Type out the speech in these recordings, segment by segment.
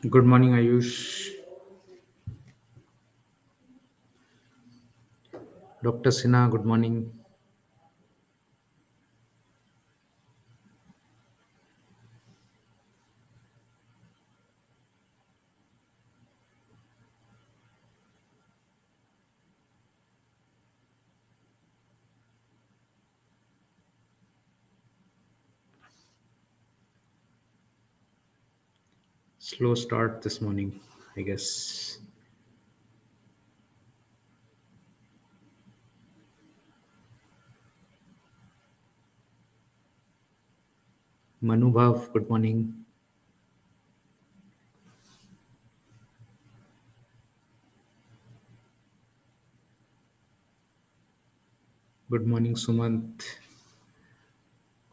Good morning, Ayush. Dr. Sinha, good morning. Slow start this morning, I guess. Manubhav, good morning. Good morning, Sumant.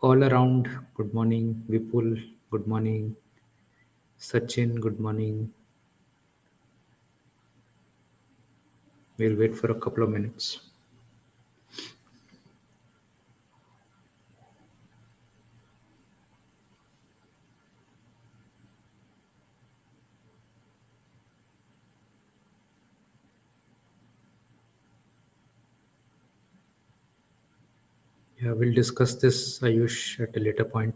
All around, good morning. Vipul, good morning. Sachin, good morning. We'll wait for a couple of minutes. Yeah, we'll discuss this, Ayush, at a later point.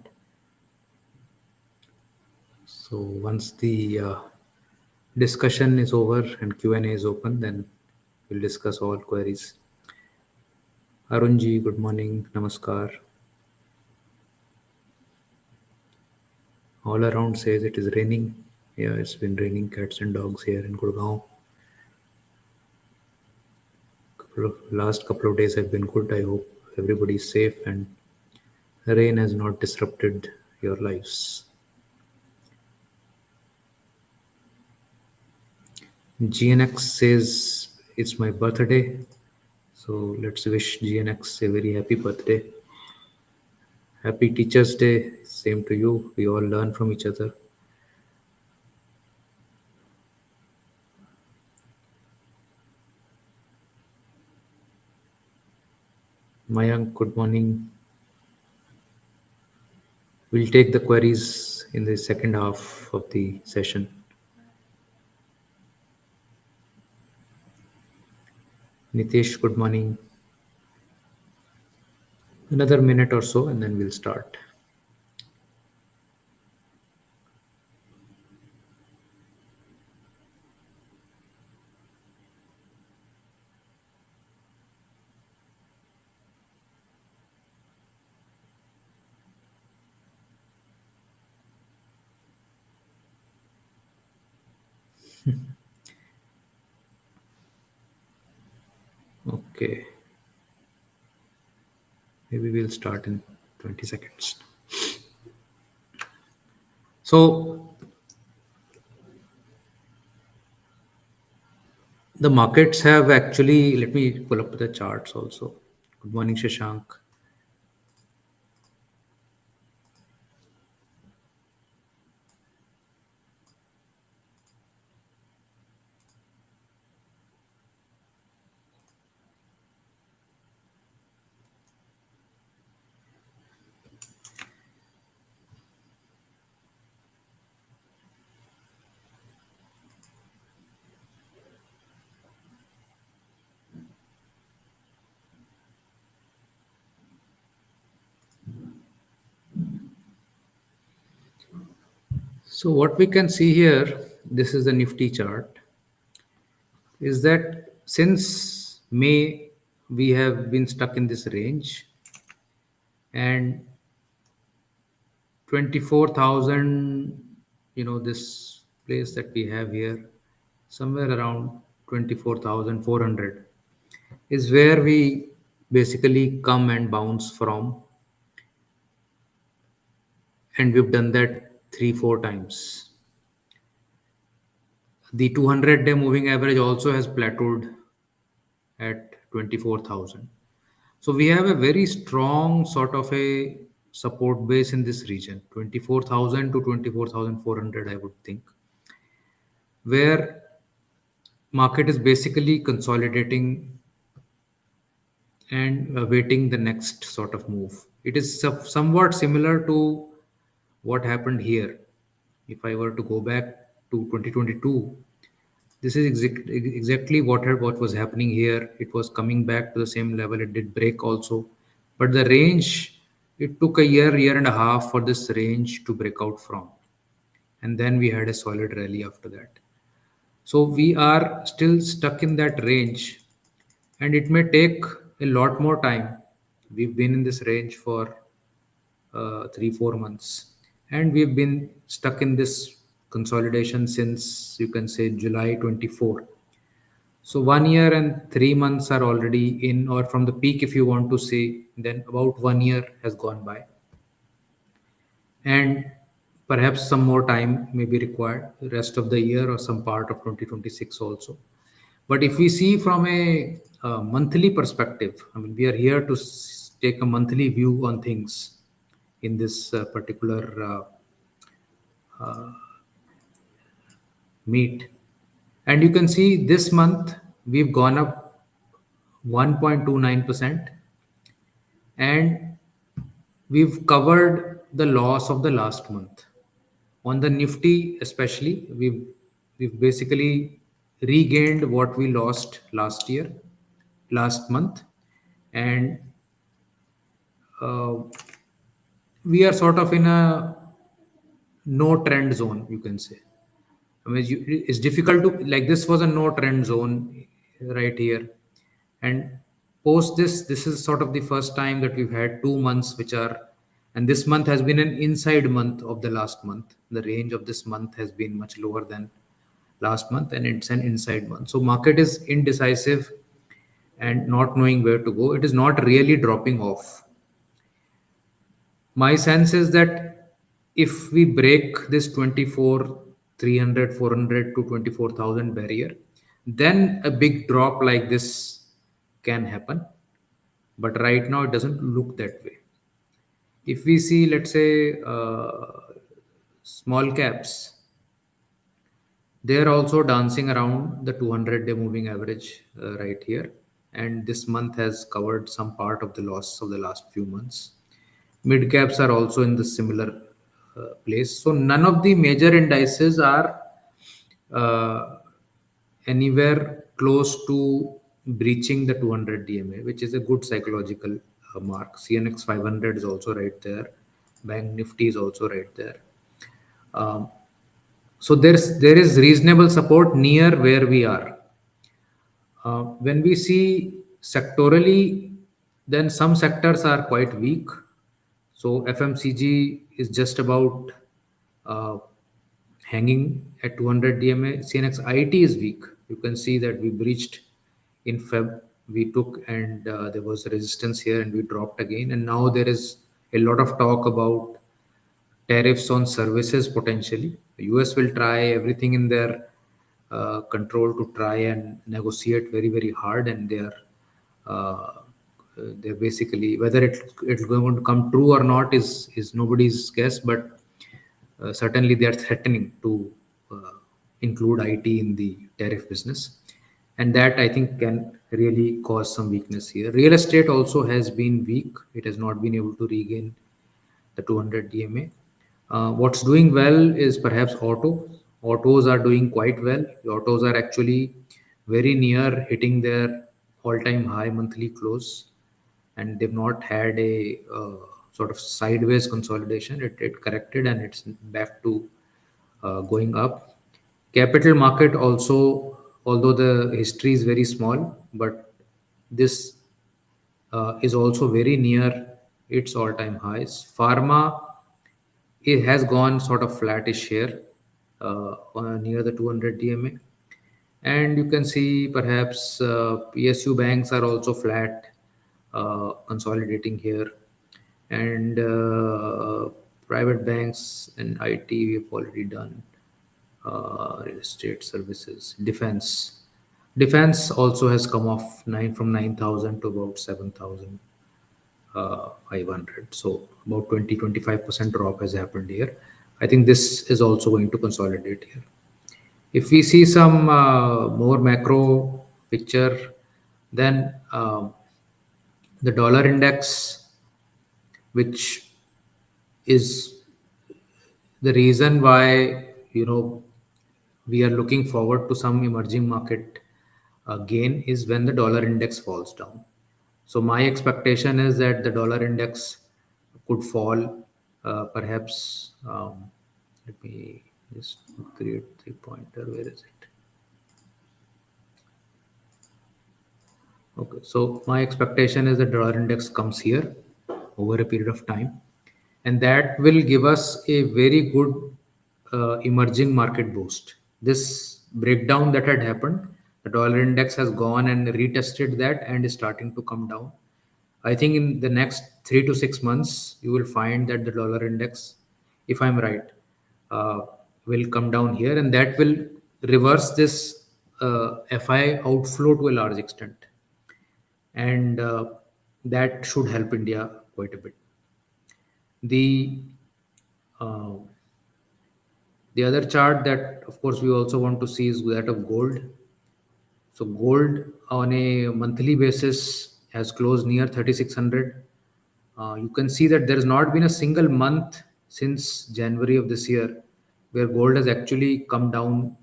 So once the discussion is over and Q&A is open, then we'll discuss all queries. Arunji, good morning. Namaskar. All around says it is raining. Yeah, it's been raining cats and dogs here in Gurgaon. Last couple of days have been good. I hope everybody is safe and the rain has not disrupted your lives. GNX says it's my birthday, so let's wish GNX a very happy birthday. Happy Teachers Day. Same to you. We all learn from each other. Mayank, good morning. We'll take the queries in the second half of the session. Nitesh, good morning. Another minute or so, and then we'll start. Okay, maybe we'll start in 20 seconds. So, the markets have actually, let me pull up the charts also. Good morning, Shashank. So, what we can see here, this is the Nifty chart, is that since May, we have been stuck in this range and 24,000, this place that we have here, somewhere around 24,400 is where we basically come and bounce from, and we've done that 3 4 times. The 200-day moving average also has plateaued at 24,000. So we have a very strong sort of a support base in this region, 24,000 to 24,400, I would think, where market is basically consolidating and awaiting the next sort of move. It is somewhat similar to what happened here. If I were to go back, to 2022, this is exactly what was happening here. It was coming back to the same level. It did break also, but the range, it took a year and a half for this range to break out from, and then we had a solid rally after that. So we are still stuck in that range, and it may take a lot more time. We've been in this range for 3 4 months, and we've been stuck in this consolidation since, you can say, July 24. So 1 year and 3 months are already in, or from the peak, if you want to say, then about 1 year has gone by, and perhaps some more time may be required, the rest of the year or some part of 2026 also. But if we see from a monthly perspective, I mean, we are here to take a monthly view on things in this particular meet. And you can see this month we've gone up 1.29%, and we've covered the loss of the last month. On the Nifty, especially, we've basically regained what we lost last year, last month, and uh, we are sort of in a no trend zone, you can say. I mean, it's difficult to, like, this was a no trend zone right here, and post this, this is sort of the first time that we've had 2 months which are, and this month has been an inside month of the last month. The range of this month has been much lower than last month, and it's an inside month. So market is indecisive and not knowing where to go. It is not really dropping off. My sense is that if we break this 24 300 400 to 24,000 barrier, then a big drop like this can happen. But right now, it doesn't look that way. If we see, let's say, small caps, they are also dancing around the 200-day moving average right here. And this month has covered some part of the loss of the last few months. Mid caps are also in the similar place. So none of the major indices are uh, anywhere close to breaching the 200 DMA, which is a good psychological mark. CNX 500 is also right there. Bank Nifty is also right there. Um, so there is reasonable support near where we are. When we see sectorally, then some sectors are quite weak. So FMCG is just about uh, hanging at 200 DMA. CNX IT is weak. You can see that we breached in Feb. We took, and there was resistance here, and we dropped again. And now there is a lot of talk about tariffs on services potentially. The US will try everything in their control to try and negotiate very, very hard, and they're basically, whether it's going to come true or not is nobody's guess, but certainly they are threatening to include IT in the tariff business, and that I think can really cause some weakness here. Real estate also has been weak; it has not been able to regain the 200 DMA. What's doing well is perhaps auto. Autos are doing quite well. The autos are actually very near hitting their all-time high monthly close, and they've not had a sort of sideways consolidation. It corrected, and it's back to going up. Capital market also, although the history is very small, but this is also very near its all-time highs. Pharma, it has gone sort of flattish here near the 200 DMA. And you can see perhaps PSU banks are also flat, consolidating here. And private banks and IT, we've already done. Real estate services, defense. Defense also has come off 9,000 to about 7,000. 500. So about 20-25% drop has happened here. I think this is also going to consolidate here. If we see some more macro picture, then the dollar index, which is the reason why, you know, we are looking forward to some emerging market gain is when the dollar index falls down. So my expectation is that the dollar index could fall, perhaps. Let me just create the pointer. Where is it? Okay, so my expectation is the dollar index comes here over a period of time, and that will give us a very good emerging market boost. This breakdown that had happened, the dollar index has gone and retested that and is starting to come down. I think in the next 3 to 6 months, you will find that the dollar index, if I'm right, uh, will come down here, and that will reverse this FI outflow to a large extent, and that should help India quite a bit. The uh, the other chart that, of course, we also want to see is that of gold. So gold on a monthly basis has closed near 3600. You can see that there has not been a single month since January of this year where gold has actually come down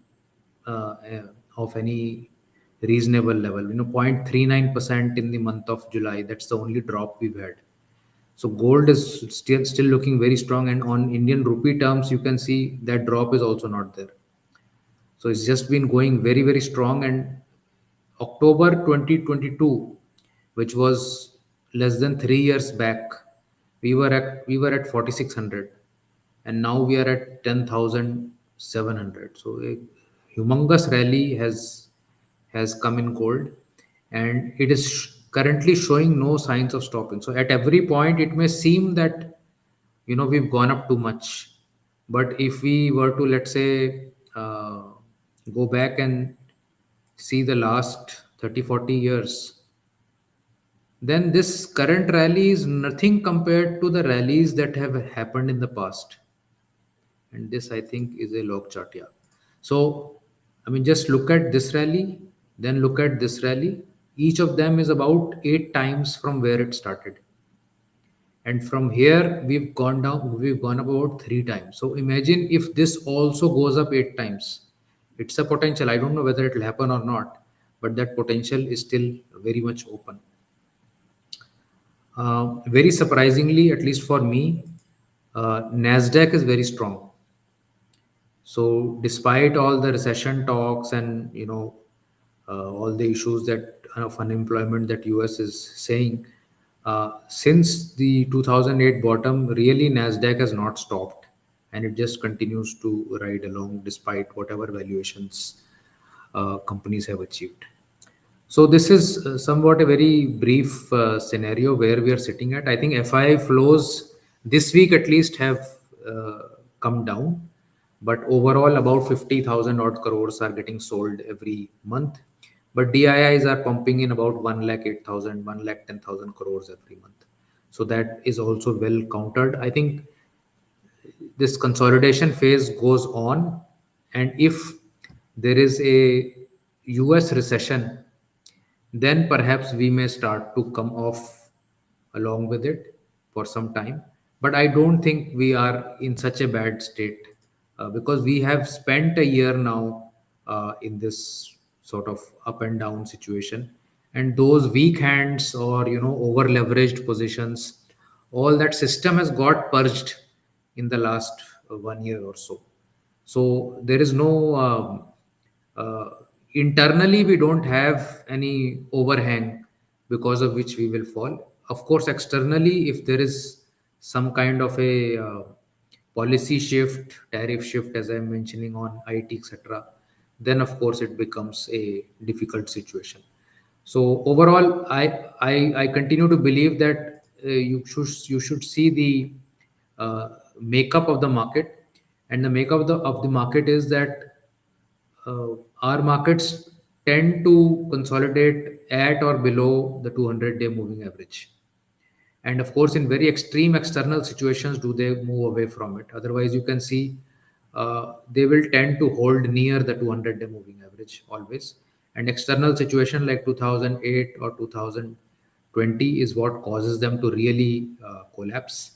of any reasonable level. 0.39% in the month of July. That's the only drop we've had. So gold is still looking very strong, and on Indian rupee terms, you can see that drop is also not there. So it's just been going very, very strong. And October 2022, which was less than 3 years back, we were at 4600, and now we are at 10,700. So a humongous rally has come in gold, and it is currently showing no signs of stopping. So at every point, it may seem that we've gone up too much, but if we were to, let's say, go back and see the last 30, 40 years, then this current rally is nothing compared to the rallies that have happened in the past. And this, I think, is a log chart. Yeah. So I mean, just look at this rally, then look at this rally. Each of them is about 8 times from where it started, and from here we've gone up about 3 times. So imagine if this also goes up 8 times. It's a potential. I don't know whether it will happen or not, but that potential is still very much open. Very surprisingly, at least for me, Nasdaq is very strong. So despite all the recession talks and all the issues that of unemployment that US is saying, since the 2008 bottom, really Nasdaq has not stopped, and it just continues to ride along despite whatever valuations companies have achieved. So this is somewhat a very brief scenario where we are sitting at. I think FI flows this week at least have uh, come down, but overall about 50,000 odd crores are getting sold every month. But DIIs are pumping in about 1,08,000, 1,10,000 crores every month. So that is also well countered. I think this consolidation phase goes on, and if there is a US recession, then perhaps we may start to come off along with it for some time. But I don't think we are in such a bad state, because we have spent a year now in this sort of up and down situation, and those weak hands or over leveraged positions, all that system has got purged in the last 1 year or so. So there is no uh, internally, we don't have any overhang because of which we will fall. Of course, externally, if there is some kind of a policy shift, tariff shift, as I'm mentioning on IT, etc., then of course it becomes a difficult situation. So overall, I continue to believe that you should see the makeup of the market, and the makeup of the market is that our markets tend to consolidate at or below the 200-day moving average. And of course, in very extreme external situations, do they move away from it? Otherwise, you can see they will tend to hold near the 200-day moving average always. And external situation like 2008 or 2020 is what causes them to really collapse.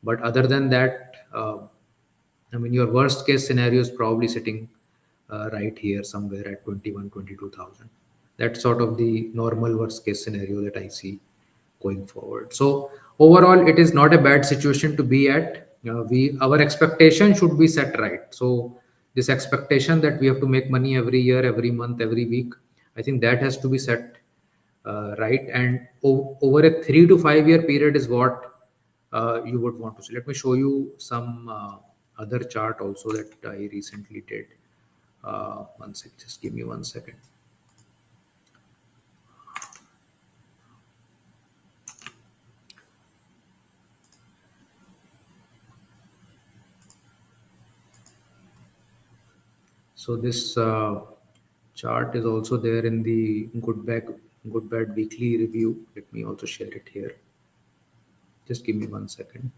But other than that, I mean, your worst case scenario is probably sitting right here somewhere at 21, 22,000. That's sort of the normal worst case scenario that I see going forward. So overall, it is not a bad situation to be at. We our expectation should be set right. So this expectation that we have to make money every year, every month, every week, I think that has to be set right. And over a 3 to 5 year period is what you would want to see. Let me show you some other chart also that I recently did. One sec, just give me 1 second. So this chart is also there in the good bad weekly review. Let me also share it here. Just give me 1 second.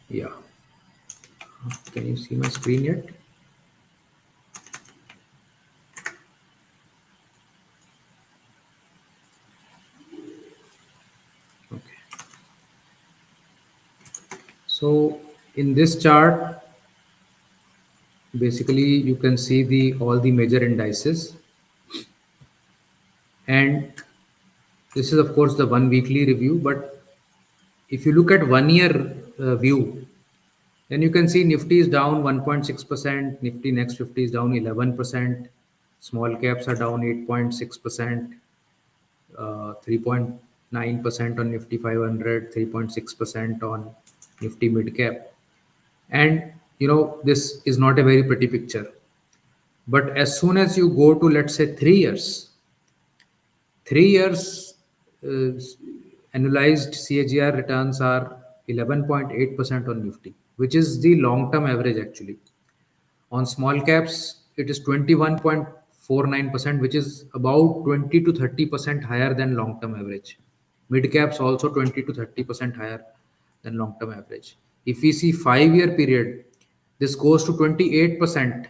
Yeah, can you see my screen yet? Okay. So in this chart, basically you can see the all the major indices, and this is of course the one weekly review. But if you look at 1 year view, then you can see Nifty is down 1.6%, Nifty next 50 is down 11%, small caps are down 8.6%, 3.9% on Nifty 500, 3.6% on Nifty mid cap. And this is not a very pretty picture. But as soon as you go to, let's say, 3 years, 3 years uh, annualized CAGR returns are 11.8% on Nifty, which is the long term average actually. On small caps, it is 21.49%, which is about 20 to 30% higher than long term average. Mid caps also 20 to 30% higher than long term average. If we see 5 year period, this goes to 28%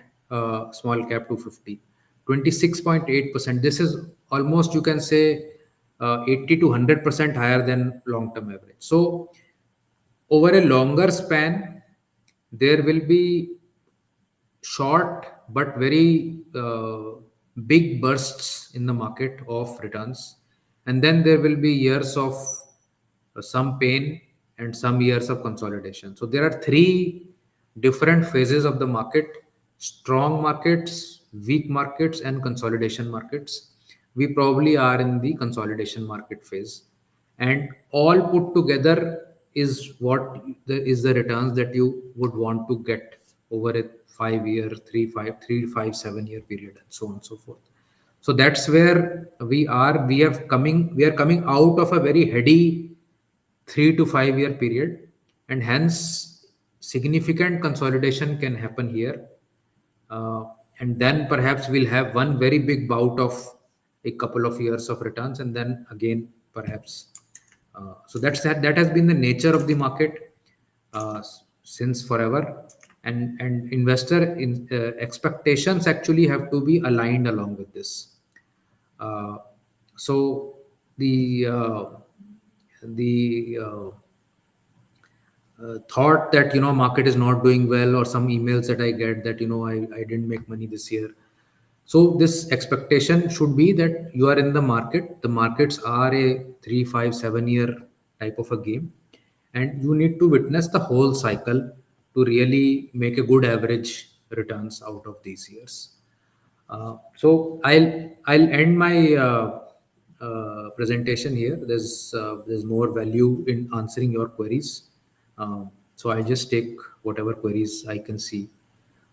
small cap to 50, 26.8%. This is almost, you can say, 80 to 100% higher than long term average. So over a longer span, there will be short but very big bursts in the market of returns, and then there will be years of some pain and some years of consolidation. So there are three different phases of the market: strong markets, weak markets, and consolidation markets. We probably are in the consolidation market phase, and all put together is what is the returns that you would want to get over a 5 year, 3, 5, 3, 5, 7 year period, and so on and so forth. So that's where we are. We are coming out of a very heady 3 to 5 year period, and hence significant consolidation can happen here. uh, and then perhaps we'll have one very big bout of a couple of years of returns, and then again perhaps. So that has been the nature of the market since forever, and investor expectations actually have to be aligned along with this. uh, so the uh, the thought that market is not doing well, or some emails that I get that I didn't make money this year. So this expectation should be that you are in the market. The markets are a 3, 5, 7 year type of a game, and you need to witness the whole cycle to really make a good average returns out of these years. So I'll end my presentation here. There's more value in answering your queries. So I'll just take whatever queries I can see.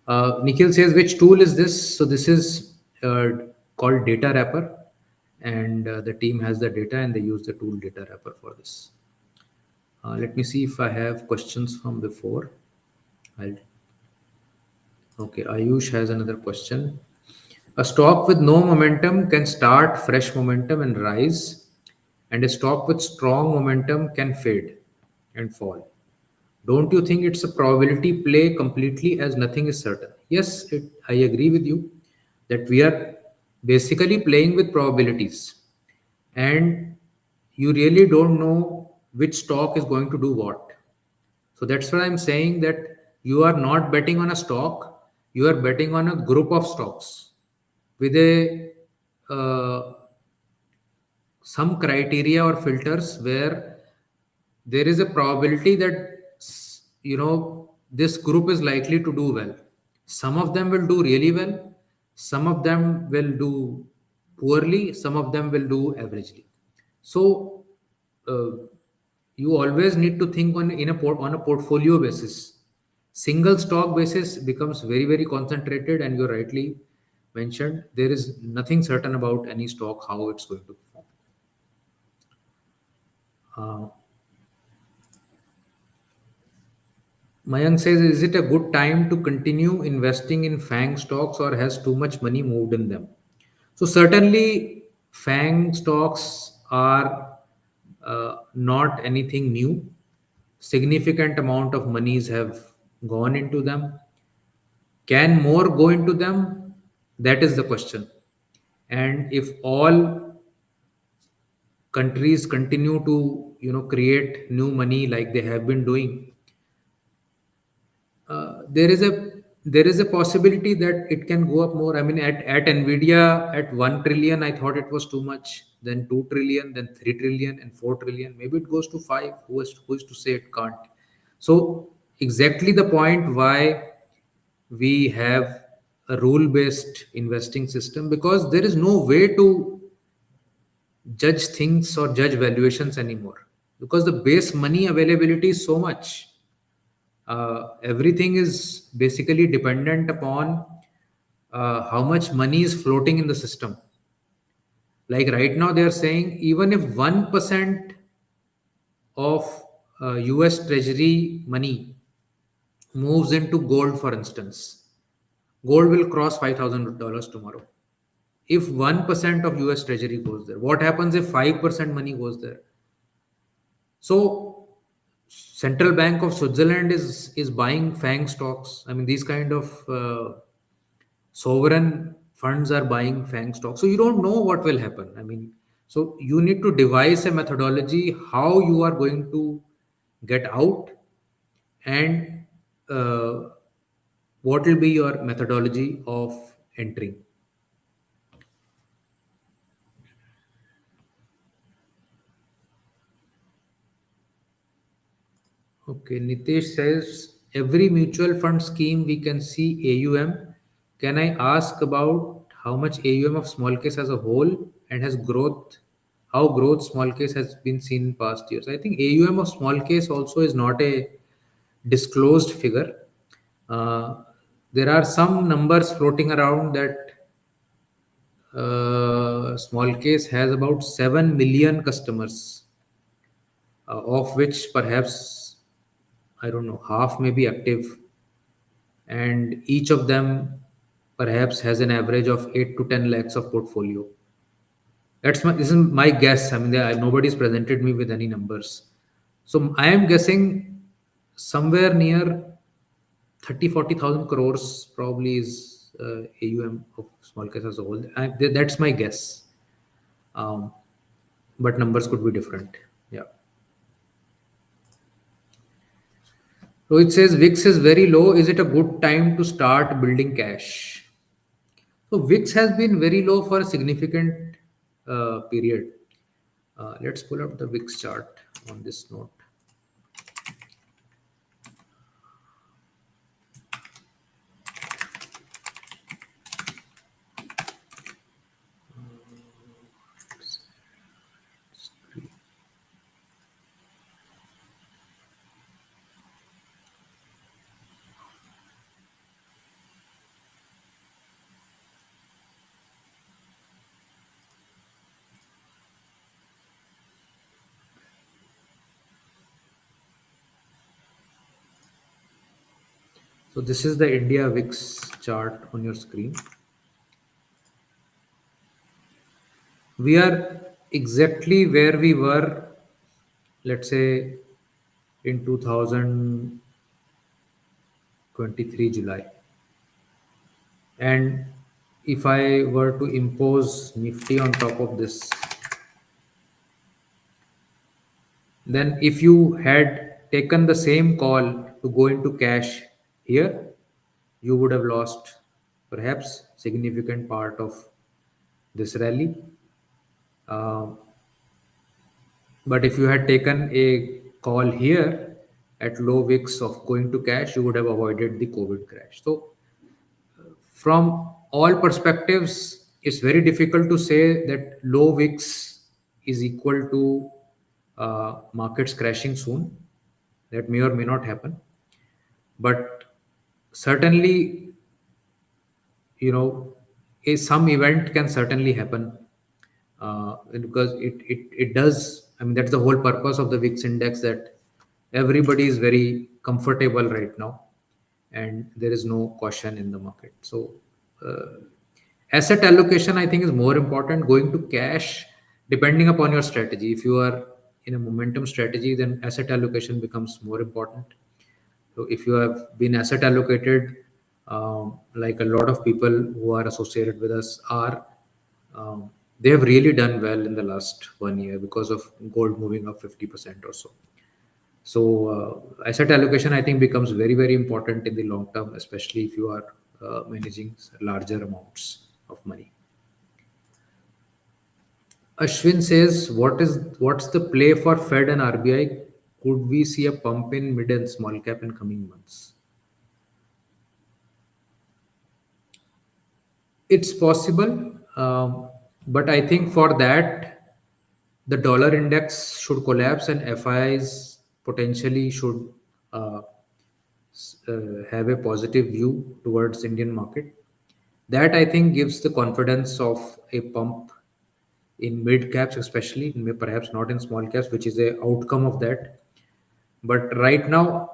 Nikhil says, which tool is this? So this is called Data Wrapper, and the team has the data and they use the tool Data Wrapper for this. Let me see if I have questions from before. I'll, okay, Ayush has another question. A stock with no momentum can start fresh momentum and rise, and a stock with strong momentum can fade and fall. Don't you think it's a probability play completely as nothing is certain? Yes, I agree with you that we are basically playing with probabilities, and you really don't know which stock is going to do what. So that's why I'm saying that you are not betting on a stock, you are betting on a group of stocks with a some criteria or filters where there is a probability that this group is likely to do well. Some of them will do really well, some of them will do poorly, some of them will do averagely. So uh, you always need to think on a portfolio basis. Single stock basis becomes very very concentrated, and you rightly mentioned there is nothing certain about any stock how it's going to perform. uh, Mayank says, is it a good time to continue investing in FANG stocks or has too much money moved in them? So, certainly, FANG stocks are not anything new. Significant amount of monies have gone into them. Can more go into them? That is the question. And if all countries continue to create new money like they have been doing, there is a possibility that it can go up more. I mean, at Nvidia at 1 trillion, I thought it was too much. Then 2 trillion, then 3 trillion, and 4 trillion. Maybe it goes to five. Who is to say it can't? So exactly the point why we have a rule-based investing system, because there is no way to judge things or judge valuations anymore, because the base money availability is so much. Everything is basically dependent upon how much money is floating in the system. Like right now, they are saying even if 1% of US Treasury money moves into gold, for instance, gold will cross $5,000 tomorrow. If 1% of US Treasury goes there, what happens if 5% money goes there? So, Central Bank of Switzerland is buying FANG stocks. I mean, these kind of sovereign funds are buying FANG stocks. So you don't know what will happen. I mean, so you need to devise a methodology how you are going to get out, and uh, what will be your methodology of entering. Okay, Nitesh says every mutual fund scheme we can see AUM. Can I ask about how much AUM of small case as a whole and has growth? How growth small case has been seen in past years? I think AUM of small case also is not a disclosed figure. Uh, there are some numbers floating around that small case has about 7 million customers, of which perhaps I don't know, half may be active, and each of them perhaps has an average of 8 to 10 lakhs of portfolio. This is my guess. I mean, nobody's presented me with any numbers. So I am guessing somewhere near 30-40,000 crores probably is AUM of small case as a whole. That's my guess. Um, but numbers could be different. Yeah. So it says VIX is very low. Is it a good time to start building cash? So VIX has been very low for a significant period. Let's pull up the VIX chart on this note. So this is the India VIX chart on your screen. We are exactly where we were, let's say in 2023 July. And if I were to impose Nifty on top of this, then if you had taken the same call to go into cash here, you would have lost perhaps significant part of this rally. Uh, but if you had taken a call here at low wicks of going to cash, you would have avoided the COVID crash. So from all perspectives, it's very difficult to say that low VIX is equal to markets crashing soon. That may or may not happen. But certainly, some event can certainly happen because it does. I mean, that's the whole purpose of the VIX index, that everybody is very comfortable right now and there is no caution in the market. So, asset allocation, I think, is more important. Going to cash, depending upon your strategy. If you are in a momentum strategy, then asset allocation becomes more important. So if you have been asset allocated, like a lot of people who are associated with us are, they have really done well in the last 1 year because of gold moving up 50% or so. So asset allocation, I think, becomes very, very important in the long term, especially if you are managing larger amounts of money. Ashwin says, what's the play for Fed and RBI? Could we see a pump in mid and small cap in coming months? It's possible, but I think for that, the dollar index should collapse and FIs potentially should uh, have a positive view towards Indian market. That, I think, gives the confidence of a pump in mid caps, especially perhaps not in small caps, which is a outcome of that. But right now,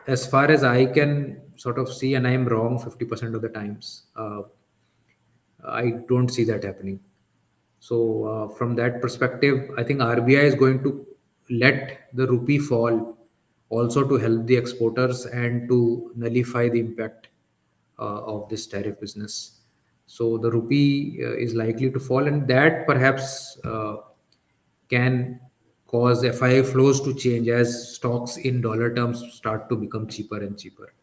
as far as I can sort of see, and I am wrong 50% of the times, I don't see that happening. So, from that perspective, I think RBI is going to let the rupee fall also to help the exporters and to nullify the impact of this tariff business. So, the rupee is likely to fall, and that perhaps can cause FII flows to change as stocks in dollar terms start to become cheaper and cheaper.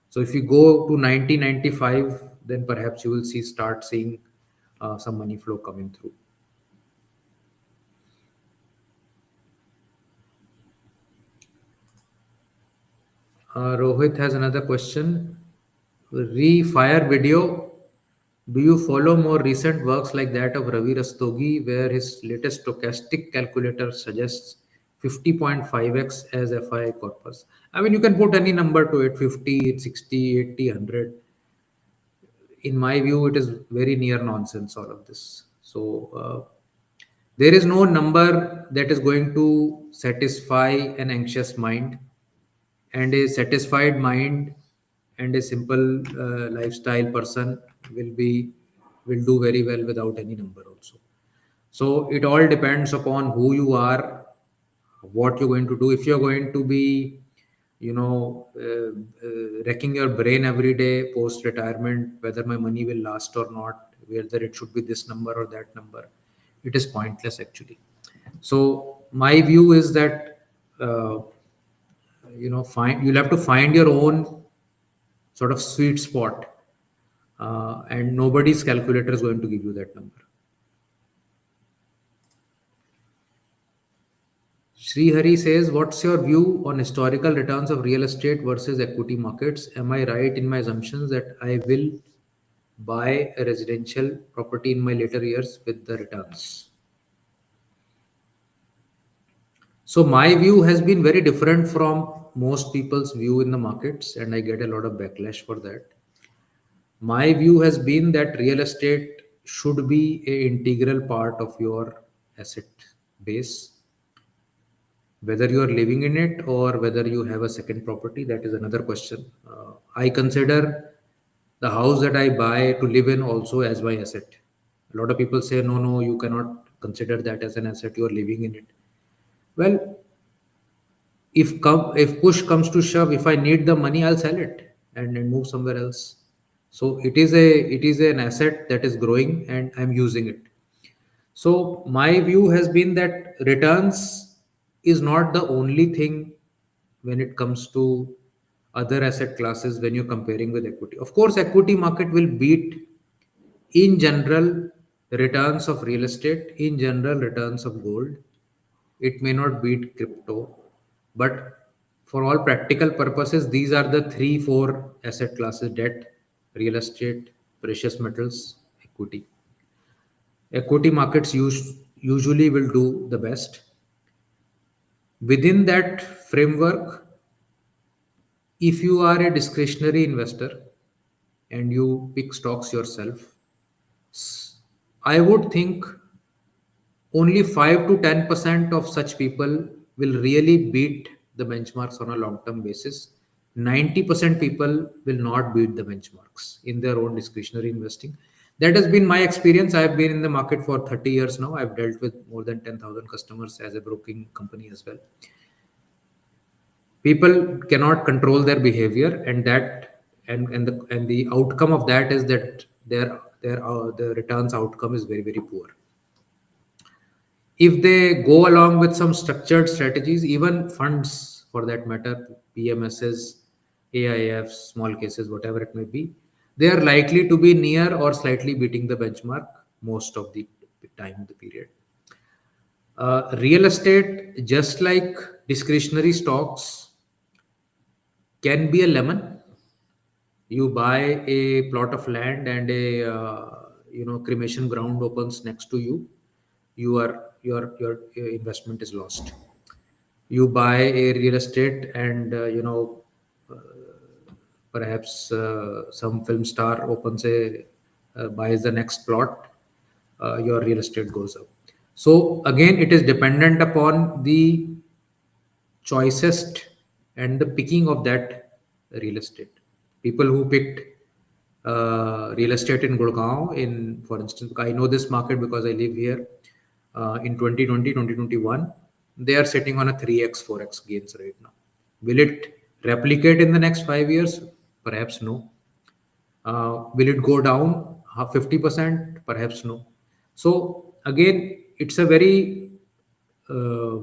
So if you go to 1995, then perhaps you will start seeing some money flow coming through. Rohit has another question. Refire video. Do you follow more recent works like that of Ravi Rastogi, where his latest stochastic calculator suggests 50.5x as FI corpus? I mean, you can put any number to it, 50, 60, 80, 100. In my view, it is very near nonsense, all of this. So, there is no number that is going to satisfy an anxious mind, and a satisfied mind and a simple lifestyle person will do very well without any number also. So it all depends upon who you are, what you're going to do. If you're going to be, wrecking your brain every day post retirement, whether my money will last or not, whether it should be this number or that number, it is pointless actually. So my view is that, uh, find you'll have to find your own sort of sweet spot, and nobody's calculator is going to give you that number. Sri Hari says, what's your view on historical returns of real estate versus equity markets? Am I right in my assumptions that I will buy a residential property in my later years with the returns? So my view has been very different from most people's view in the markets, and I get a lot of backlash for that. My view has been that real estate should be a integral part of your asset base. Whether you are living in it or whether you have a second property, that is another question. I consider the house that I buy to live in also as my asset. A lot of people say, no, no, you cannot consider that as an asset, you are living in it. Well, If push comes to shove, if I need the money, I'll sell it and move somewhere else. So it is an asset that is growing and I'm using it. So my view has been that returns is not the only thing when it comes to other asset classes when you're comparing with equity. Of course, equity market will beat in general returns of real estate, in general returns of gold. It may not beat crypto, but for all practical purposes, these are the three, four asset classes: debt, real estate, precious metals, equity. Equity markets usually will do the best. Within that framework, if you are a discretionary investor and you pick stocks yourself, I would think only 5 to 10% of such people will really beat the benchmarks on a long term basis. 90% people will not beat the benchmarks in their own discretionary investing. That has been my experience. I have been in the market for 30 years now. I've dealt with more than 10,000 customers as a broking company as well. People cannot control their behavior, and the outcome of that is that the returns outcome is very, very poor. If they go along with some structured strategies, even funds for that matter, PMSs, AIFs, small cases, whatever it may be, they are likely to be near or slightly beating the benchmark most of the time, the period. Real estate, just like discretionary stocks, can be a lemon. You buy a plot of land and a cremation ground opens next to you. Your investment is lost. You buy a real estate and perhaps some film star opens a buys the next plot, your real estate goes up. So again, it is dependent upon the choicest and the picking of that real estate. People who picked real estate in Gurgaon, in for instance, I know this market because I live here. In 2020, 2021, they are sitting on a 3x, 4x gains right now. Will it replicate in the next 5 years? Perhaps no. Will it go down 50%? Perhaps no. So again, it's a very uh,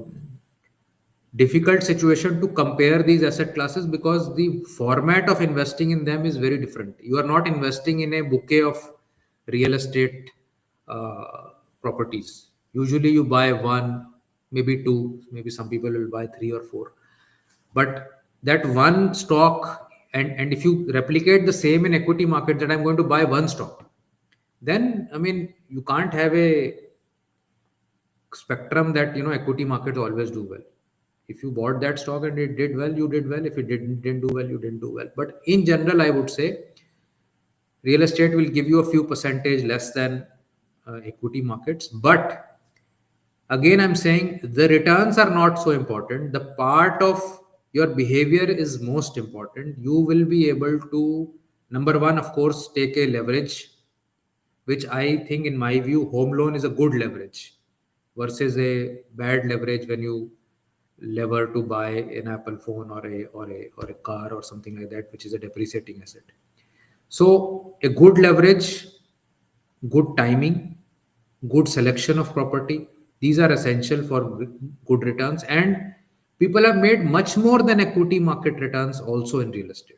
difficult situation to compare these asset classes because the format of investing in them is very different. You are not investing in a bouquet of real estate properties. Usually, you buy one, maybe two, maybe some people will buy three or four. But that one stock, and if you replicate the same in equity market, that I'm going to buy one stock, then I mean you can't have a spectrum that equity markets always do well. If you bought that stock and it did well, you did well. If it didn't do well, you didn't do well. But in general, I would say real estate will give you a few percentage less than equity markets. But again, I'm saying the returns are not so important. The part of your behavior is most important. You will be able to, number one, of course, take a leverage, which I think, in my view, home loan is a good leverage versus a bad leverage when you lever to buy an Apple phone or a car or something like that, which is a depreciating asset. So a good leverage, good timing, good selection of property, these are essential for good returns. And people have made much more than equity market returns also in real estate.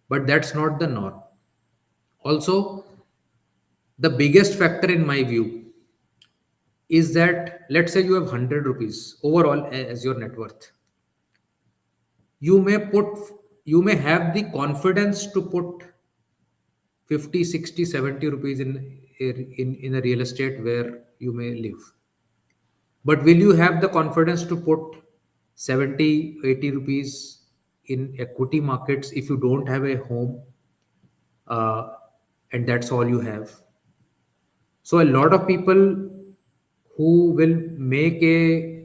But that's not the norm. Also, the biggest factor in my view is that, let's say you have 100 rupees overall as your net worth. You may put, you may have the confidence to put 50, 60, 70 rupees in a real estate where you may live. But will you have the confidence to put 70, 80 rupees in equity markets if you don't have a home, uh, and that's all you have? So a lot of people who will make a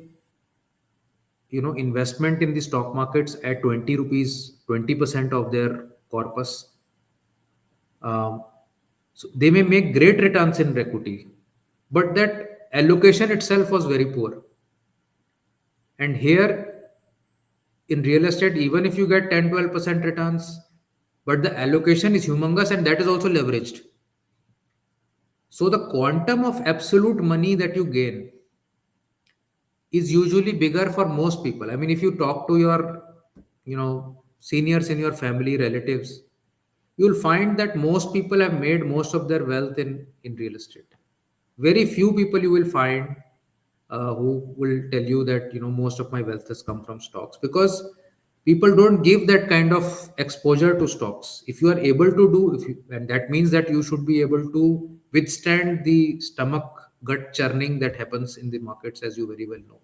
investment in the stock markets at 20 rupees, 20% of their corpus, um, so they may make great returns in equity, but that allocation itself was very poor. And here In real estate, even if you get 10-12% returns, but the allocation is humongous and that is also leveraged. So the quantum of absolute money that you gain is usually bigger for most people. I mean, if you talk to your, seniors in your family, relatives, you'll find that most people have made most of their wealth in real estate. Very few people you will find who will tell you that most of my wealth has come from stocks, because people don't give that kind of exposure to stocks. If you are able to do, if you, and that means that you should be able to withstand the stomach gut churning that happens in the markets, as you very well know,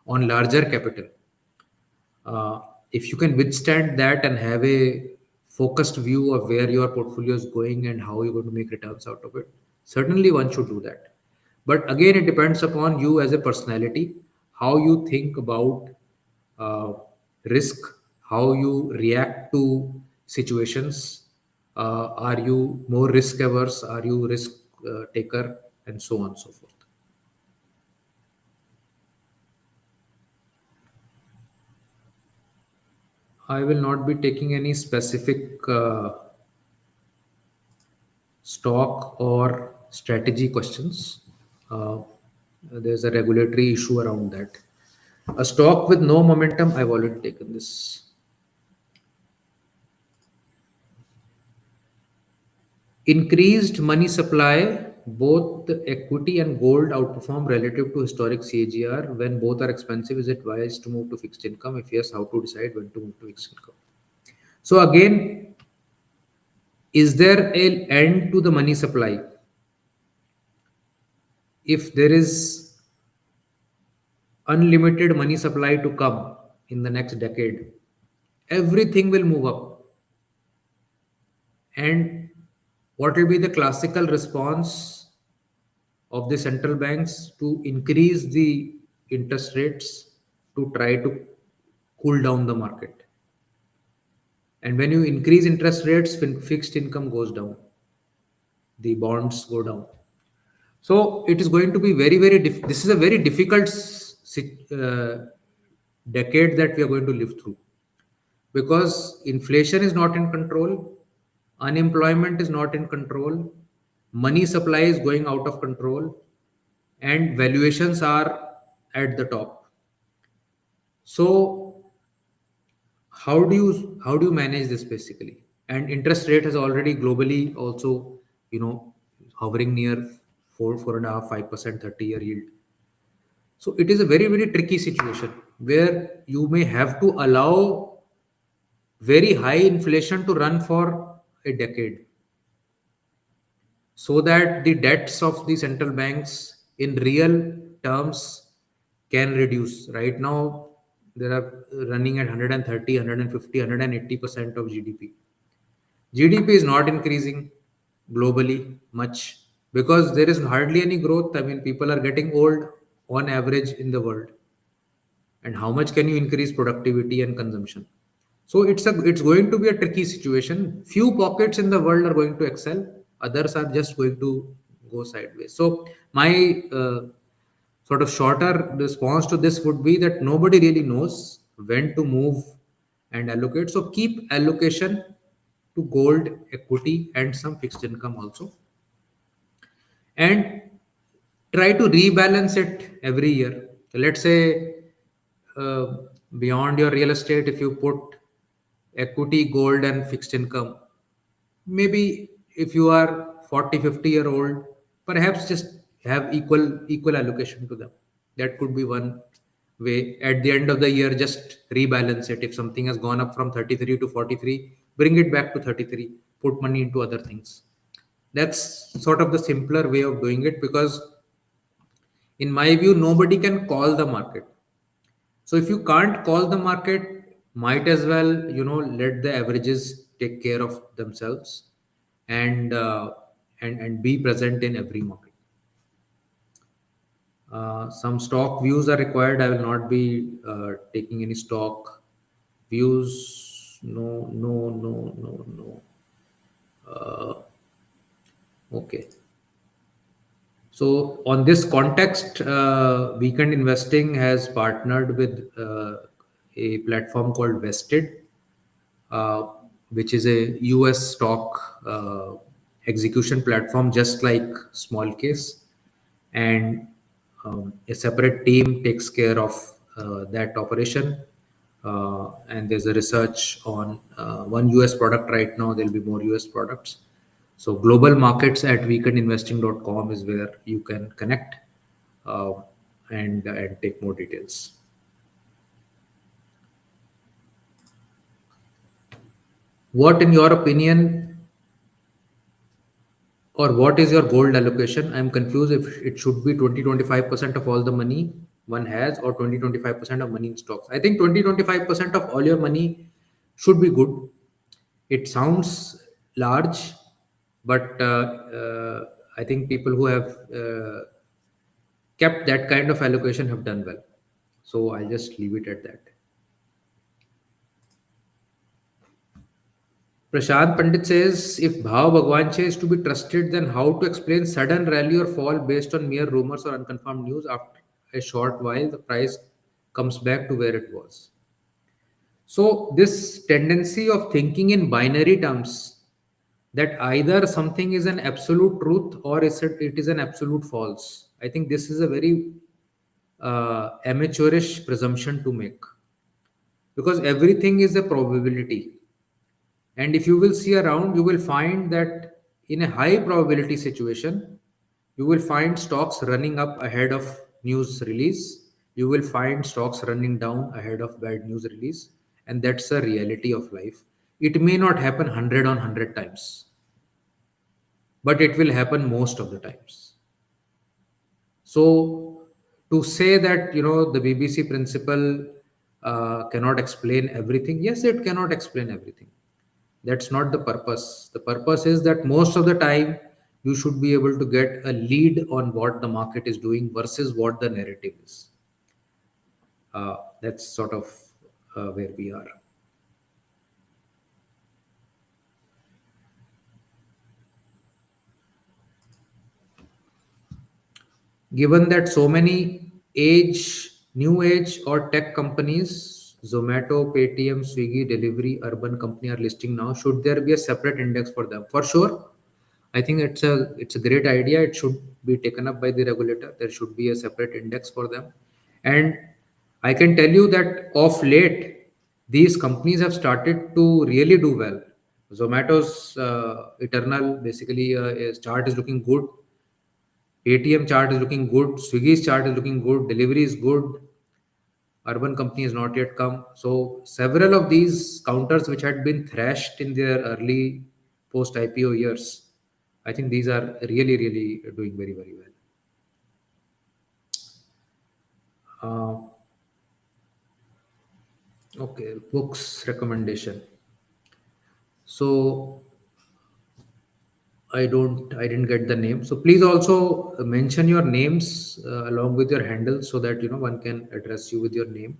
on larger capital. uh, if you can withstand that and have a focused view of where your portfolio is going and how you're going to make returns out of it, certainly one should do that. But again, it depends upon you as a personality, how you think about uh, risk, how you react to situations. Are you more risk averse? Are you risk taker? And so on and so forth. I will not be taking any specific stock or strategy questions. Uh, there's a regulatory issue around that. A stock with no momentum, I've already taken this. Increased money supply, both the equity and gold outperform relative to historic CAGR. When both are expensive, is it wise to move to fixed income? If yes, how to decide when to move to fixed income? So again, is there an end to the money supply? If there is unlimited money supply to come in the next decade, everything will move up. And what will be the classical response of the central banks? To increase the interest rates to try to cool down the market. And when you increase interest rates, fixed income goes down, the bonds go down. So it is going to be very, very this is a very difficult decade that we are going to live through, because inflation is not in control, unemployment is not in control, money supply is going out of control, and valuations are at the top. So how do you manage this basically? And interest rate has already globally also, hovering near 4.5 5% 30-year yield. So it is a very, very tricky situation where you may have to allow very high inflation to run for a decade, so that the debts of the central banks in real terms can reduce. Right now, they are running at 130, 150, 180% of GDP. GDP is not increasing globally much because there is hardly any growth. I mean, people are getting old on average in the world. And how much can you increase productivity and consumption? So it's going to be a tricky situation. Few pockets in the world are going to excel, others are just going to go sideways. So my sort of shorter response to this would be that nobody really knows when to move and allocate. So keep allocation to gold, equity, and some fixed income also, and try to rebalance it every year. Let's say uh, beyond your real estate, if you put equity, gold, and fixed income, maybe if you are 40, 50-year old, perhaps just have equal allocation to them. That could be one way. At the end of the year, just rebalance it. If something has gone up from 33 to 43, bring it back to 33, put money into other things. That's sort of the simpler way of doing it, because in my view, nobody can call the market. So if you can't call the market, might as well, let the averages take care of themselves, and and be present in every market. Some stock views are required. I will not be taking any stock views. No, no, no, no, no. Okay. So, on this context, Weekend Investing has partnered with a platform called Vested, uh, which is a US stock execution platform, just like Small Case, and a separate team takes care of that operation. And there's a research on one US product right now. There'll be more US products. So global markets at weekendinvesting.com is where you can connect uh, and take more details. What, in your opinion, or what is your gold allocation? I'm confused if it should be 20-25% of all the money one has, or 20-25% of money in stocks. I think 20-25% of all your money should be good. It sounds large, but I think people who have kept that kind of allocation have done well. So I'll just leave it at that. Prashant Pandit says, if Bhav Bhagwanche is to be trusted, then how to explain sudden rally or fall based on mere rumors or unconfirmed news? After a short while, the price comes back to where it was. So, this tendency of thinking in binary terms, that either something is an absolute truth or it is an absolute false. I think this is a very amateurish presumption to make, because everything is a probability. And if you will see around, you will find that in a high probability situation, you will find stocks running up ahead of news release. You will find stocks running down ahead of bad news release. And that's a reality of life. It may not happen 100 on 100 times, but it will happen most of the times. So to say that, the BBC principle cannot explain everything, yes, it cannot explain everything. That's not the purpose. The purpose is that most of the time you should be able to get a lead on what the market is doing versus what the narrative is. That's sort of where we are. Given that so many new age or tech companies, Zomato, Paytm, Swiggy, Delivery, Urban Company are listing now, should there be a separate index for them? For sure. I think it's a great idea. It should be taken up by the regulator. There should be a separate index for them. And I can tell you that of late, these companies have started to really do well. Zomato's eternal basically chart is looking good. ATM chart is looking good. Swiggy's chart is looking good. Delivery is good. Urban Company has not yet come. So several of these counters which had been thrashed in their early post IPO years, I think these are really, really doing very, very well. Okay, books recommendation. So I didn't get the name. So please also mention your names along with your handles so that one can address you with your name.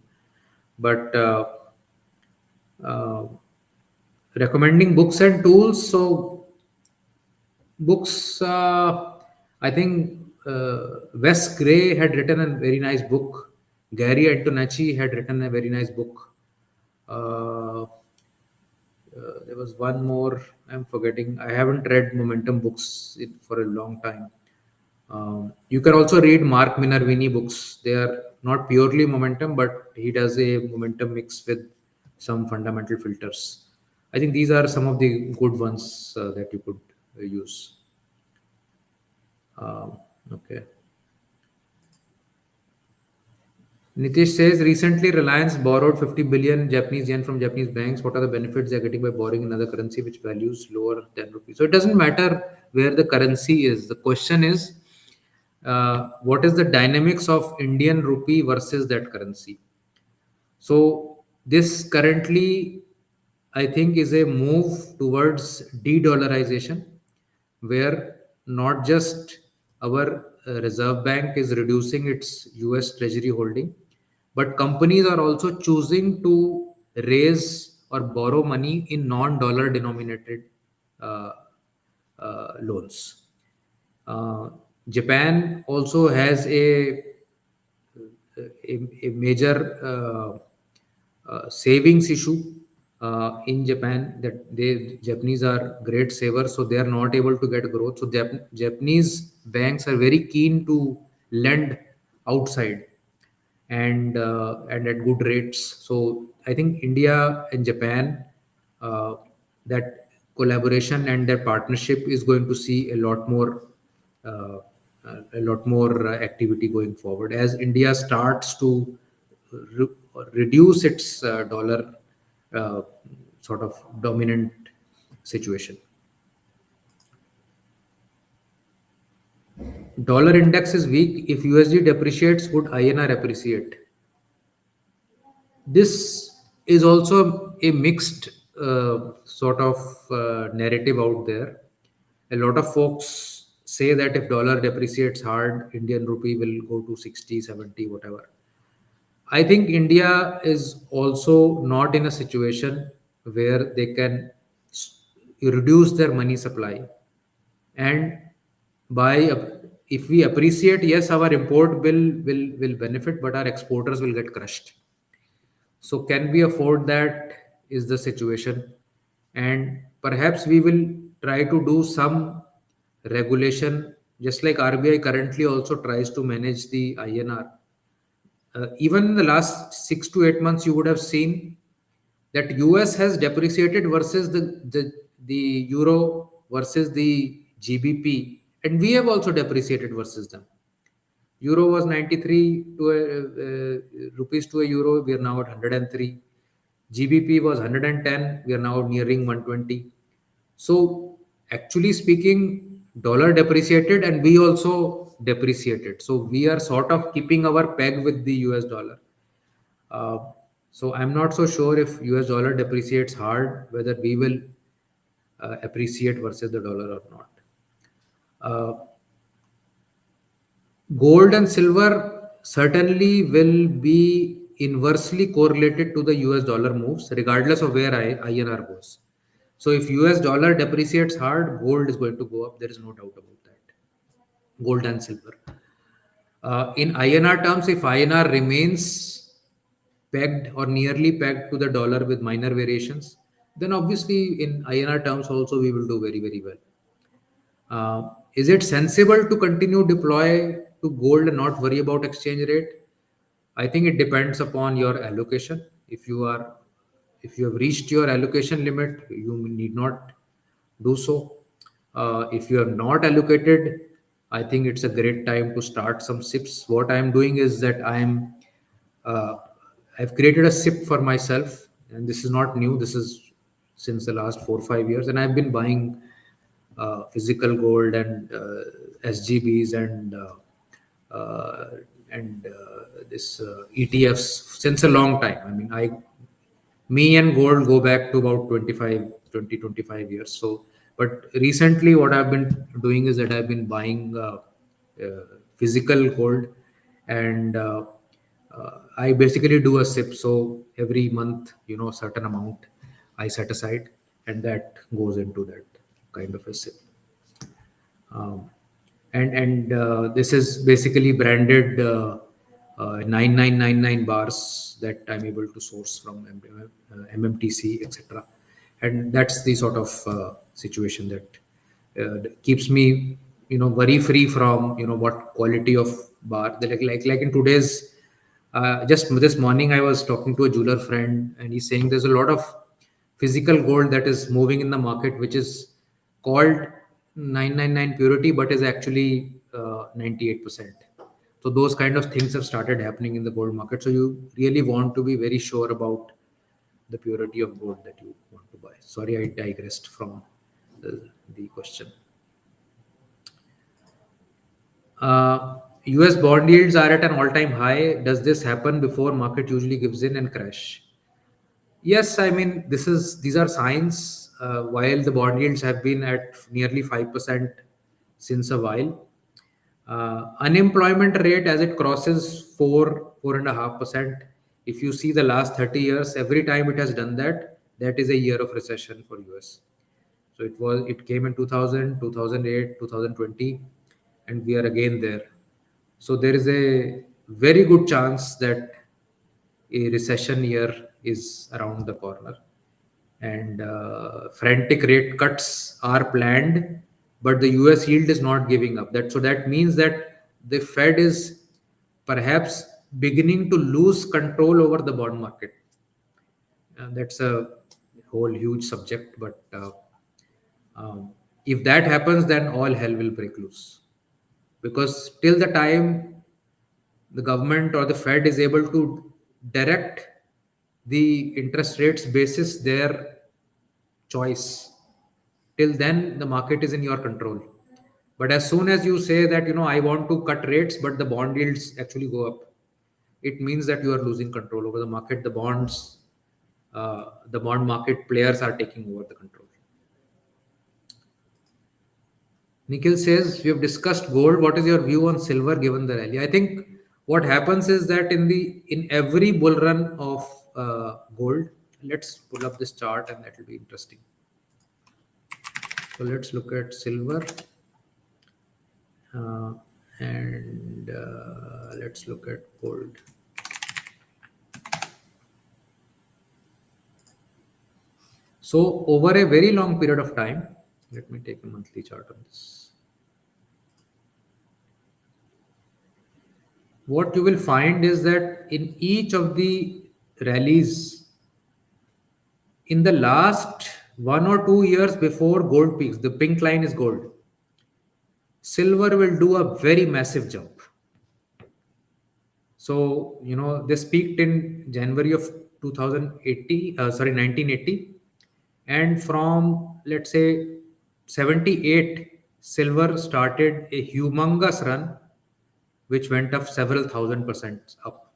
But uh, recommending books and tools. So books, I think Wes Gray had written a very nice book. Gary Antonacci had written a very nice book. Uh, there was one more. I'm forgetting. I haven't read Momentum books for a long time. You can also read Mark Minervini books. They are not purely momentum, but he does a momentum mix with some fundamental filters. I think these are some of the good ones that you could use. Okay. Nitish says recently Reliance borrowed 50 billion Japanese yen from Japanese banks. What are the benefits they're getting by borrowing another currency which values lower than rupees? So it doesn't matter where the currency is. The question is, what is the dynamics of Indian rupee versus that currency? So this currently, I think, is a move towards de-dollarization, where not just our Reserve Bank is reducing its US Treasury holding, but companies are also choosing to raise or borrow money in non-dollar denominated uh, loans. Uh, Japan also has a major savings issue in Japan, that they Japanese are great savers, so they are not able to get growth. So Japanese banks are very keen to lend outside and at good rates. So I think India and Japan, uh, that collaboration and that partnership is going to see uh, a lot more activity going forward as India starts to re- reduce its dollar uh, sort of dominant situation. Dollar index is weak. If USD depreciates, would INR appreciate? This is also a mixed sort of narrative out there. A lot of folks say that if dollar depreciates hard, Indian rupee will go to 60, 70, whatever. I think India is also not in a situation where they can reduce their money supply, and by if we appreciate, yes, our import will benefit, but our exporters will get crushed. So, can we afford that? Is the situation. And perhaps we will try to do some regulation, just like RBI currently also tries to manage the INR. Even in the last 6 to 8 months, you would have seen that US has depreciated versus the euro versus the GBP, and we have also depreciated versus them. Euro was 93 to rupees to a euro. We are now at 103. GBP was 110. We are now nearing 120. So actually speaking, dollar depreciated and we also depreciated. So we are sort of keeping our peg with the US dollar. Uh, so I'm not so sure if US dollar depreciates hard, whether we will appreciate versus the dollar or not. Uh, Gold and silver certainly will be inversely correlated to the US dollar moves, regardless of where INR goes. So, if US dollar depreciates hard, gold is going to go up. There is no doubt about that. Gold and silver. In INR terms, if INR remains pegged or nearly pegged to the dollar with minor variations, then obviously in INR terms also we will do very, very well. Is it sensible to continue deploy to gold and not worry about exchange rate? I think it depends upon your allocation. If you have reached your allocation limit, you need not do so. If you have not allocated, I think it's a great time to start some SIPs. What I am doing is that uh, I've created a SIP for myself, and this is not new. This is since the last 4 or 5 years, and I've been buying physical gold and SGBs uh, and this ETFs since a long time. I mean, me and gold go back to about 25 years. So, but recently, what I've been doing is that I've been buying physical gold, and I basically do a SIP. So every month, a certain amount I set aside, and that goes into that kind of a SIP. Um, and this is basically branded 9999 bars that I'm able to source from MMTC, etc. And that's the sort of situation that keeps me, worry free from what quality of bar. Like in today's just this morning, I was talking to a jeweler friend, and he's saying there's a lot of physical gold that is moving in the market, which is called 999 purity, but is actually 98%. So those kind of things have started happening in the gold market. So you really want to be very sure about the purity of gold that you want to buy. Sorry, I digressed from the question. US bond yields are at an all-time high. Does this happen before market usually gives in and crash? Yes, I mean these are signs. While the bond yields have been at nearly 5% since a while, unemployment rate as it crosses 4.5%. If you see the last 30 years, every time it has done that, that is a year of recession for US. So it came in 2000, 2008, 2020, and we are again there. So there is a very good chance that a recession year is around the corner, and frantic rate cuts are planned, but the US yield is not giving up. That means that the Fed is perhaps beginning to lose control over the bond market. That's a whole huge subject, but if that happens, then all hell will break loose. Because till the time the government or the Fed is able to direct the interest rates basis their choice, till then the market is in your control. But as soon as you say that, I want to cut rates, but the bond yields actually go up, it means that you are losing control over the market. The bond market players are taking over the control. Nikhil says, we have discussed gold. What is your view on silver given the rally? I think what happens is that in every bull run of gold, let's pull up this chart and that will be interesting. So let's look at silver, uh, and let's look at gold. So over a very long period of time, let me take a monthly chart on this. What you will find is that in each of the rallies in the last 1 or 2 years before gold peaks, the pink line is gold, silver will do a very massive jump. So, this peaked in January of 1980, and from, let's say, 78, silver started a humongous run, which went up several thousand% up.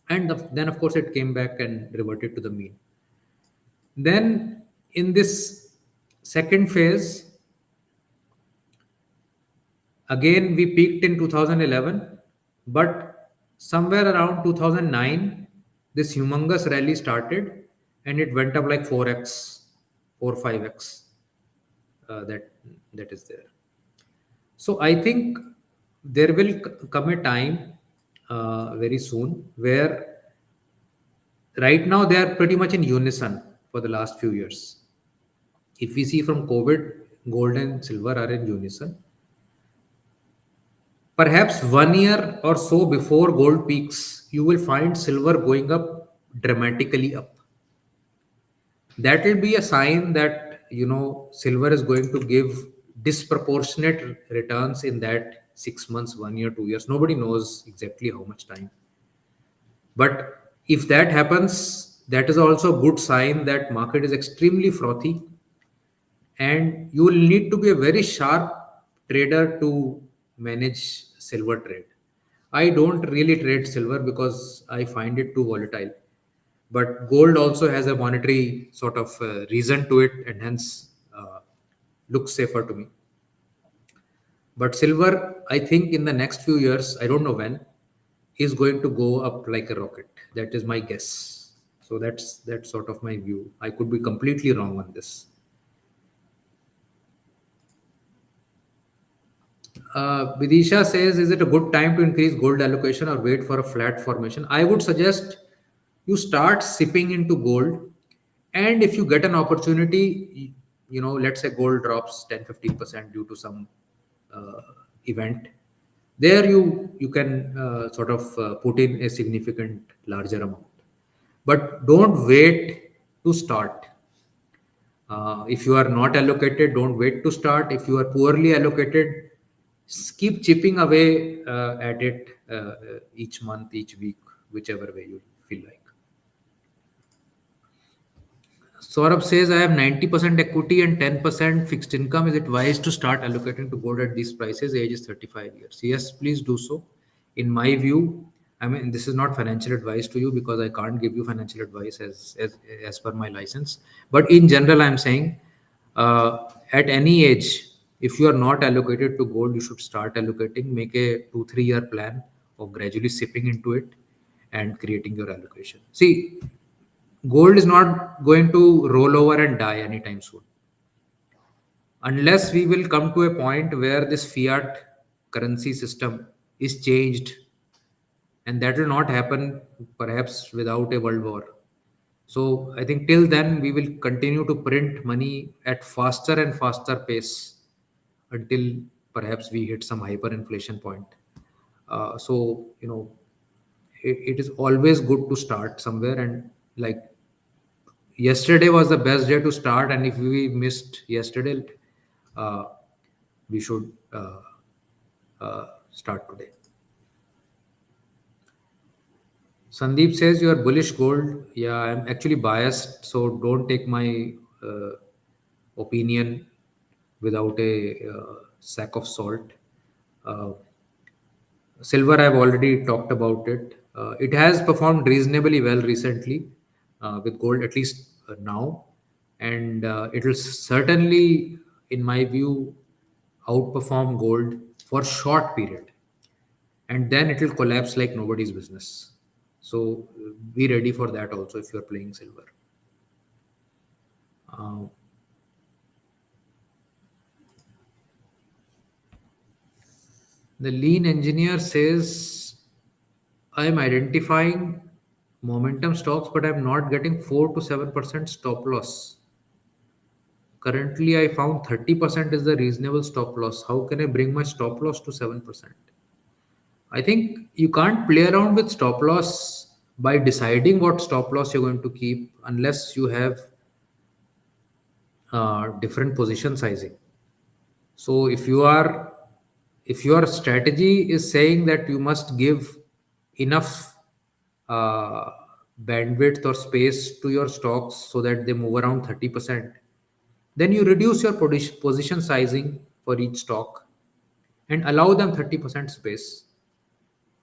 And then, of course, it came back and reverted to the mean. Then, in this second phase, again, we peaked in 2011, but somewhere around 2009, this humongous rally started and it went up like 4x, 4 5x. That is there. So I think there will come a time very soon where right now they are pretty much in unison for the last few years. If we see from COVID, gold and silver are in unison. Perhaps 1 year or so before gold peaks, you will find silver going up dramatically up. That will be a sign that silver is going to give disproportionate returns in that 6 months, 1 year, 2 years. Nobody knows exactly how much time. But if that happens, that is also a good sign that market is extremely frothy, and you will need to be a very sharp trader to manage silver trade. I don't really trade silver because I find it too volatile. But gold also has a monetary sort of reason to it, and hence looks safer to me. But silver, I think in the next few years, I don't know when, is going to go up like a rocket. That is my guess. So that's sort of my view. I could be completely wrong on this. Vidisha says, is it a good time to increase gold allocation or wait for a flat formation? I would suggest you start sipping into gold. And if you get an opportunity, let's say gold drops 10-15% due to some uh, event, there you can sort of put in a significant larger amount. But don't wait to start. If you are not allocated, don't wait to start. If you are poorly allocated, keep chipping away at it each month, each week, whichever way you feel like. Saurabh says, I have 90% equity and 10% fixed income. Is it wise to start allocating to gold at these prices? Age is 35 years. Yes, please do so. In my view, I mean, this is not financial advice to you because I can't give you financial advice as per my license. But in general, I'm saying at any age, if you are not allocated to gold, you should start allocating. Make a 2-3 year plan of gradually sipping into it and creating your allocation. See, gold is not going to roll over and die anytime soon. Unless we will come to a point where this fiat currency system is changed, and that will not happen perhaps without a world war. So I think till then we will continue to print money at faster and faster pace until perhaps we hit some hyperinflation point. So it is always good to start somewhere, and like yesterday was the best day to start, and if we missed yesterday, uh, we should start today. Sandeep says you are bullish gold. Yeah, I'm actually biased, so don't take my uh, opinion without a sack of salt. Uh, Silver, I've already talked about it. It has performed reasonably well recently with gold, at least now. And it will certainly, in my view, outperform gold for short period. And then it will collapse like nobody's business. So be ready for that also if you're playing silver. Uh, the lean engineer says, I am identifying momentum stocks, but I'm not getting 4 to 7% stop loss. Currently, I found 30% is the reasonable stop loss. How can I bring my stop loss to 7%? I think you can't play around with stop loss by deciding what stop loss you're going to keep unless you have different position sizing. So if your strategy is saying that you must give enough uh, bandwidth or space to your stocks so that they move around 30%, then you reduce your position sizing for each stock and allow them 30% space,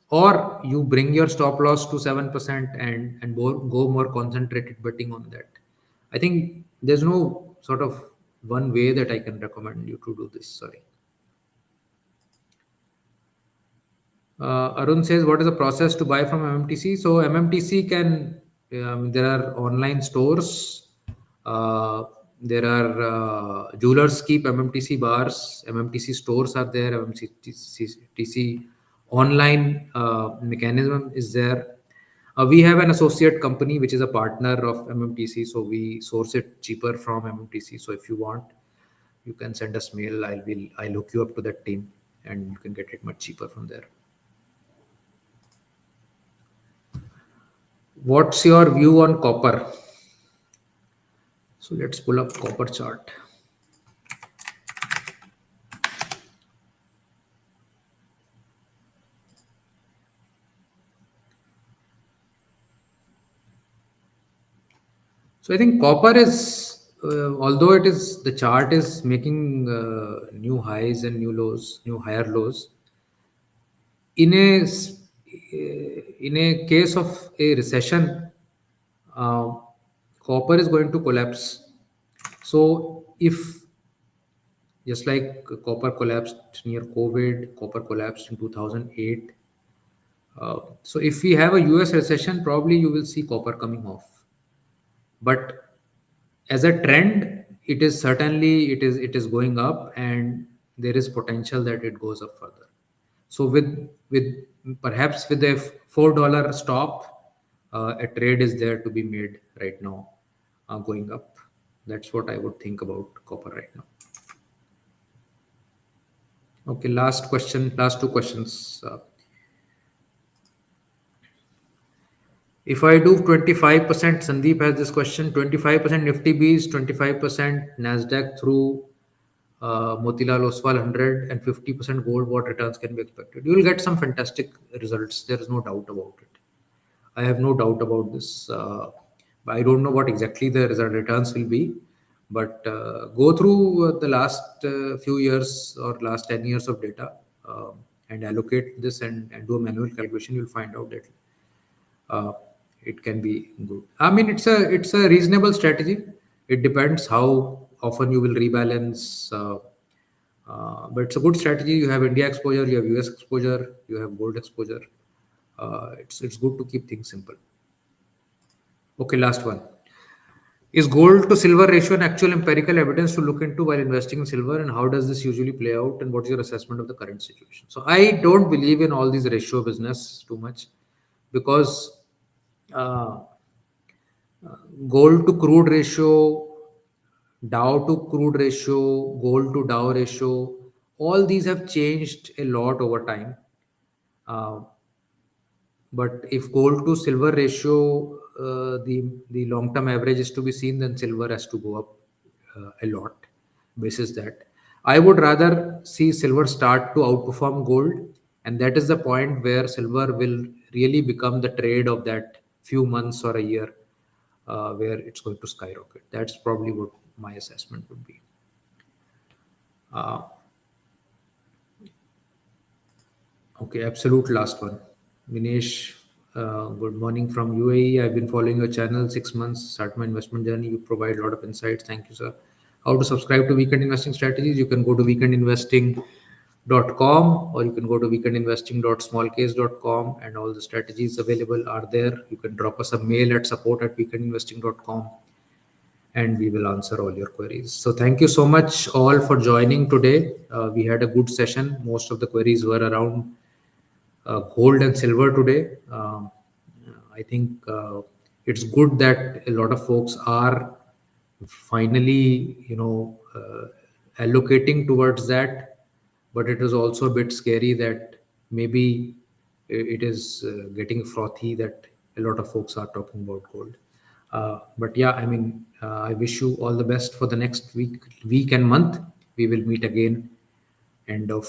or you bring your stop loss to 7% and go more concentrated betting on that. I think there's no sort of one way that I can recommend you to do this. Sorry. Arun says, what is the process to buy from MMTC? So MMTC can, there are online stores. Uh, there are jewelers keep MMTC bars. MMTC stores are there. MMTC online mechanism is there. We have an associate company which is a partner of MMTC, so we source it cheaper from MMTC. So if you want, you can send us mail. I'll hook you up to that team, and you can get it much cheaper from there. What's your view on copper? So let's pull up copper chart. So I think copper is, although it is the chart is making new highs and new lows, new higher lows. In in a case of a recession, uh, copper is going to collapse. So if just like copper collapsed near COVID, copper collapsed in 2008. So if we have a US recession, probably you will see copper coming off. But as a trend, it is going up, and there is potential that it goes up further. So with perhaps with a $4 stop, a trade is there to be made right now, going up. That's what I would think about copper right now. Okay, last question, last two questions. If I do 25%, Sandeep has this question, 25% Nifty Bs, 25% NASDAQ through Motilal Oswal 100 and 50% gold, what returns can be expected? You will get some fantastic results. There is no doubt about it. I have no doubt about this. But I don't know what exactly the result returns will be. But go through the last few years or last 10 years of data and allocate this and do a manual calculation. You'll find out that uh, it can be good. I mean, it's a reasonable strategy. It depends how often you will rebalance. But it's a good strategy. You have India exposure, you have US exposure, you have gold exposure. It's good to keep things simple. Okay, last one. Is gold to silver ratio an actual empirical evidence to look into while investing in silver, and how does this usually play out? And what is your assessment of the current situation? So I don't believe in all these ratio business too much because uh, Gold to crude ratio, Dow to crude ratio, gold to Dow ratio, all these have changed a lot over time. Uh, but if gold to silver ratio, the long term average is to be seen, then silver has to go up a lot. Basis that, I would rather see silver start to outperform gold, and that is the point where silver will really become the trade of that few months or a year, where it's going to skyrocket. That's probably what my assessment would be. Uh, Okay, absolute last one. Vinesh, good morning from UAE. I've been following your channel 6 months, start my investment journey. You provide a lot of insights. Thank you, sir. How to subscribe to Weekend Investing Strategies? You can go to weekendinvesting.com, or you can go to weekendinvesting.smallcase.com, and all the strategies available are there. You can drop us a mail at support@weekendinvesting.com, and we will answer all your queries. So thank you so much all for joining today. We had a good session. Most of the queries were around gold and silver today. I think it's good that a lot of folks are finally, allocating towards that. But it is also a bit scary that maybe it is getting frothy that a lot of folks are talking about gold. But yeah, I mean, I wish you all the best for the next week and month. We will meet again end of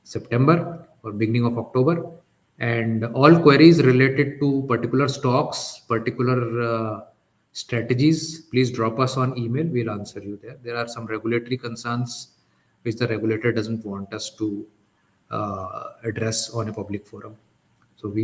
September or beginning of October. And all queries related to particular stocks, particular strategies, please drop us on email. We'll answer you there. There are some regulatory concerns which the regulator doesn't want us to address on a public forum.